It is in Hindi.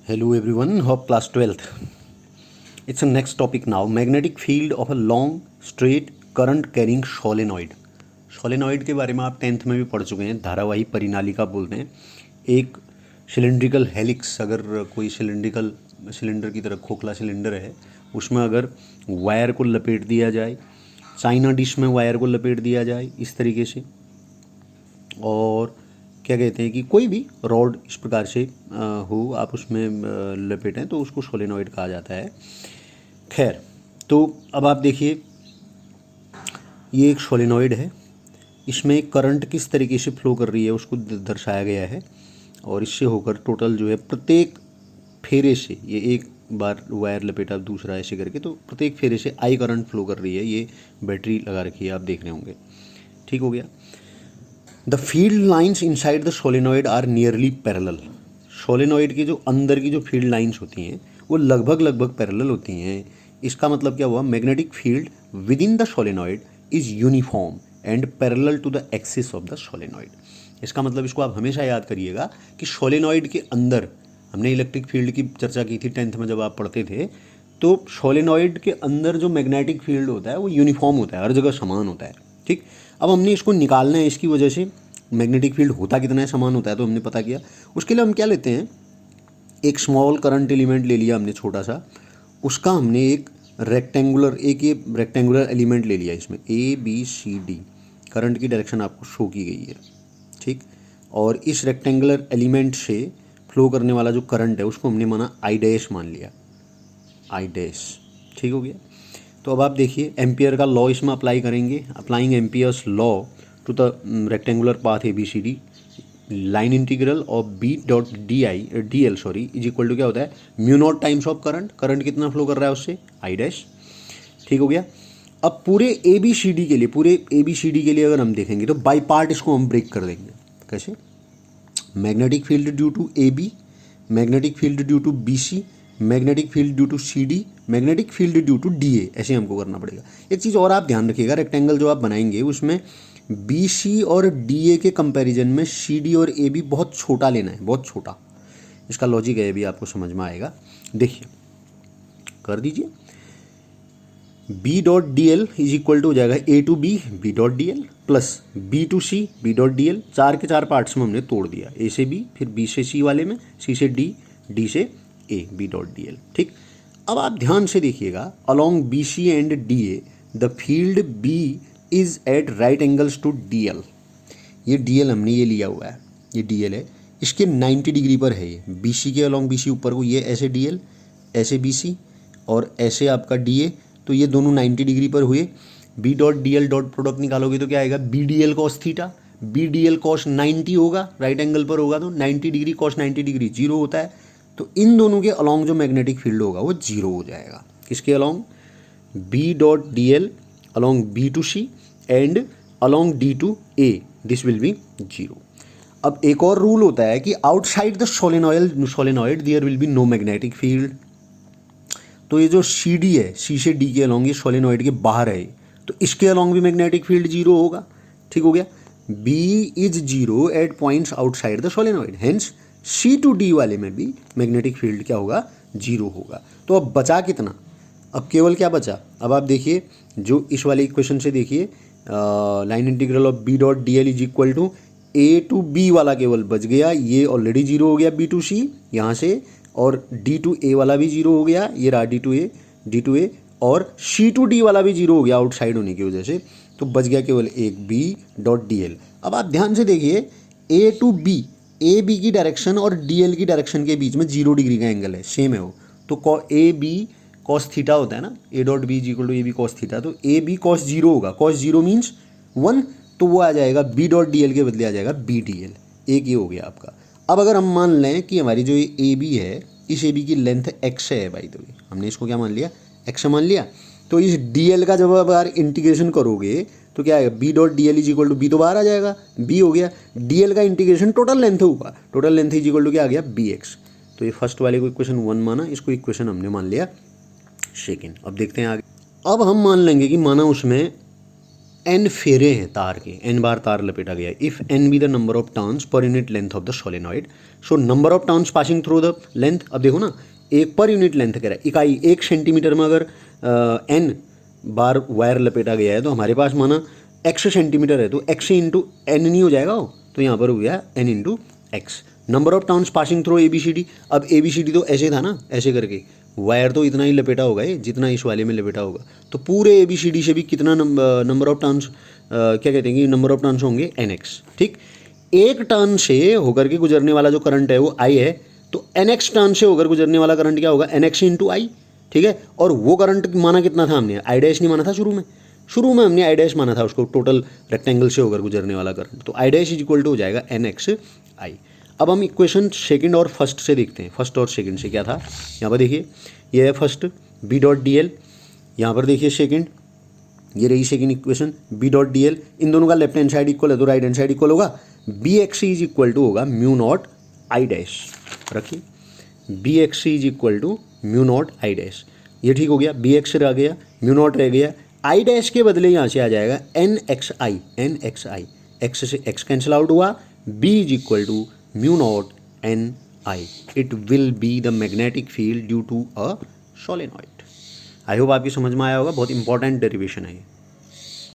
Hello everyone, hope class 12th. It's a next topic now. Magnetic field of a long straight current carrying solenoid. Solenoid के बारे में आप 10th में भी पढ़ चुके हैं. धारावाही परिनालिका बोलते हैं. एक सिलेंड्रिकल हेलिक्स, अगर कोई सिलेंडर की तरह खोखला सिलेंडर है, उसमें अगर वायर को लपेट दिया जाए, चाइना डिश में वायर को लपेट दिया जाए इस तरीके से, और क्या कहते हैं कि कोई भी रॉड इस प्रकार से हो, आप उसमें लपेटें तो उसको सोलेनॉइड कहा जाता है. खैर, तो अब आप देखिए, ये एक सोलेनॉइड है. इसमें करंट किस तरीके से फ्लो कर रही है उसको दर्शाया गया है, और इससे होकर टोटल जो है प्रत्येक फेरे से, ये एक बार वायर लपेटा दूसरा ऐसे करके, तो प्रत्येक फेरे से आई करंट फ्लो कर रही है. ये बैटरी लगा रखी है, आप देख रहे होंगे. ठीक हो गया. The field lines inside the solenoid are nearly parallel. Solenoid की जो अंदर की जो फील्ड लाइन्स होती हैं वो लगभग पैरेलल होती हैं. इसका मतलब क्या हुआ? Magnetic field within the solenoid is uniform and parallel to the axis of the solenoid. इसका मतलब, इसको आप हमेशा याद करिएगा कि सोलेनॉइड के अंदर, हमने इलेक्ट्रिक फील्ड की चर्चा की थी 10th में जब आप पढ़ते थे, तो सोलेनॉइड के अंदर जो मैग्नेटिक फील्ड होता है वो यूनिफॉर्म होता है, हर जगह समान होता है. ठीक. अब हमने इसको निकालना है, इसकी वजह से मैग्नेटिक फील्ड होता कितना है, समान होता है, तो हमने पता किया. उसके लिए हम क्या लेते हैं, एक स्मॉल करंट एलिमेंट ले लिया हमने, छोटा सा, उसका हमने एक रेक्टेंगुलर एलिमेंट ले लिया. इसमें ABCD करंट की डायरेक्शन आपको शो की गई है. ठीक. और इस रेक्टेंगुलर एलिमेंट से फ्लो करने वाला जो करंट है उसको हमने माना I' मान लिया, I'. ठीक हो गया. तो अब आप देखिए, एम्पियर का लॉ इसमें अप्लाई करेंगे. Applying Ampere's law to the rectangular path ABCD, line integral of B.DL is equal to क्या होता है, mu naught times of current कितना फ्लो कर रहा है उससे, I'. ठीक हो गया. अब पूरे ABCD के लिए अगर हम देखेंगे तो बाई पार्ट इसको हम ब्रेक कर देंगे. कैसे? Magnetic field due to AB, magnetic field due to BC, magnetic field due to CD, magnetic field due to DA. ऐसे हमको करना पड़ेगा. एक चीज़ और आप ध्यान रखिएगा, रेक्टेंगल जो आप बनाएंगे उसमें BC और DA के कंपैरिजन में CD और AB बहुत छोटा लेना है, बहुत छोटा. इसका लॉजिक है, अभी आपको समझ में आएगा. देखिए, कर दीजिए. B.DL इज इक्वल टू हो जाएगा A to B B.DL plus B to C B.DL. चार के चार पार्ट्स में हमने तोड़ दिया, A से B, फिर B से C वाले में, C से D, D से A, B.DL. ठीक. अब आप ध्यान से देखिएगा, along BC and DA the field B is at right angles to DL. ये DL हमने ये लिया हुआ है, ये DL है, इसके 90 डिग्री पर है. ये BC के अलोंग BC ऊपर को, ये ऐसे DL, ऐसे BC और ऐसे आपका DA, तो ये दोनों 90 डिग्री पर हुए. B.DL डॉट प्रोडक्ट निकालोगे तो क्या आएगा, BDL cos theta. BDL cos 90 होगा, राइट एंगल पर होगा, तो 90 डिग्री cos 90 डिग्री 0 होता है. तो इन दोनों के अलोंग जो मैग्नेटिक फील्ड होगा वो 0 हो जाएगा. किसके along? B.DL along B to C and along D to A, this will be 0. अब एक और रूल होता है कि outside the solenoid there will be no magnetic field. तो ये जो CD है, C से D के अलोंग, ये सोलेनॉइड के बाहर है, तो इसके अलोंग भी मैग्नेटिक फील्ड 0 होगा. ठीक हो गया. B is 0 at points outside the solenoid, hence C to D वाले में भी मैग्नेटिक फील्ड क्या होगा, 0 होगा. तो अब बचा कितना? अब केवल क्या बचा? अब आप देखिए, जो इस वाले इक्वेशन से देखिए, line integral of B.DL is equal to A to B वाला केवल बच गया, ये ऑलरेडी 0 हो गया B to C यहाँ से, और D to A वाला भी 0 हो गया, ये रहा D to A, और C to D वाला भी 0 हो गया आउटसाइड होने की वजह से. तो बच गया केवल एक B.DL. अब आप ध्यान से देखिए, A to B, AB की डायरेक्शन और DL की डायरेक्शन के बीच में 0 डिग्री का एंगल है, सेम है वो. तो AB cos थीटा होता है ना, A.B is equal to AB cos theta, तो AB cos 0 होगा. cos 0 मीन्स 1, तो वो आ जाएगा B.DL के बदले आ जाएगा BDL. एक ये हो गया आपका. अब अगर हम मान लें कि हमारी जो ये AB है, इस AB की लेंथ x है, भाई, तो हमने इसको क्या मान लिया, x मान लिया. तो इस DL का जब आप यार इंटीग्रेशन करोगे तो क्या आएगा, B.DL is equal to B तो बाहर आ जाएगा, B हो गया. DL का इंटीग्रेशन टोटल लेंथ होगा, total length is equal to क्या आ गया, BX. तो ये फर्स्ट वाले को इक्वेशन 1 माना, इसको इक्वेशन हमने मान लिया सेकेंड. अब देखते हैं आगे. अब हम मान लेंगे कि माना उसमें n फेरे हैं तार के, n बार तार लपेटा गया है। If n be the number of turns per unit length of the solenoid, so number of turns passing through the length. अब देखो ना, एक पर यूनिट लेंथ कह रहा है, इकाई 1 सेंटीमीटर में अगर n बार वायर लपेटा गया है तो हमारे पास माना x सेंटीमीटर है, तो x इंटू n नहीं हो जाएगा वो, तो यहाँ पर हो गया n into x. Number of turns passing through A B C D, अब ए बी सी डी तो ऐसे था ना, ऐसे करके वायर तो इतना ही लपेटा होगा ये, जितना इस वाले में लपेटा होगा, तो पूरे ए बी सी डी से भी कितना नंबर ऑफ टर्न्स क्या कहते हैं कि नंबर ऑफ टर्न्स होंगे एन एक्स। ठीक, एक टर्न से होकर के गुजरने वाला जो करंट है वो आई है, तो एन एक्स टर्न से होकर गुजरने वाला करंट क्या होगा, एन एक्स इंटू आई। ठीक है, और वो करंट माना कितना था हमने, आई डैश नहीं माना था शुरू में हमने आई डैश माना था उसको, टोटल रेक्टेंगल से होकर गुजरने वाला करंट, तो I dash is equal to हो जाएगा एन एक्स आई। अब हम इक्वेशन सेकंड और फर्स्ट से देखते हैं। फर्स्ट और सेकंड से क्या था, यहाँ पर देखिए ये है first B dot D L, यहाँ पर देखिए सेकंड, ये रही second equation B dot D L. इन दोनों का लेफ्ट हैंड साइड इक्वल है तो राइट हैंड साइड इक्वल होगा, B X is equal to होगा म्यू नॉट आई डैश। रखिए B X is equal to mu naught I dash, ये ठीक हो गया, बी एक्स रह गया, म्यू नॉट रह गया, आई डैश के बदले यहाँ से आ जाएगा n x I, n x I, x से एक्स कैंसिल आउट हुआ, B is equal to mu naught n I. It will be the magnetic field due to a solenoid. I hope आपकी समझ में आया होगा, बहुत इंपॉर्टेंट डेरिवेशन है ये।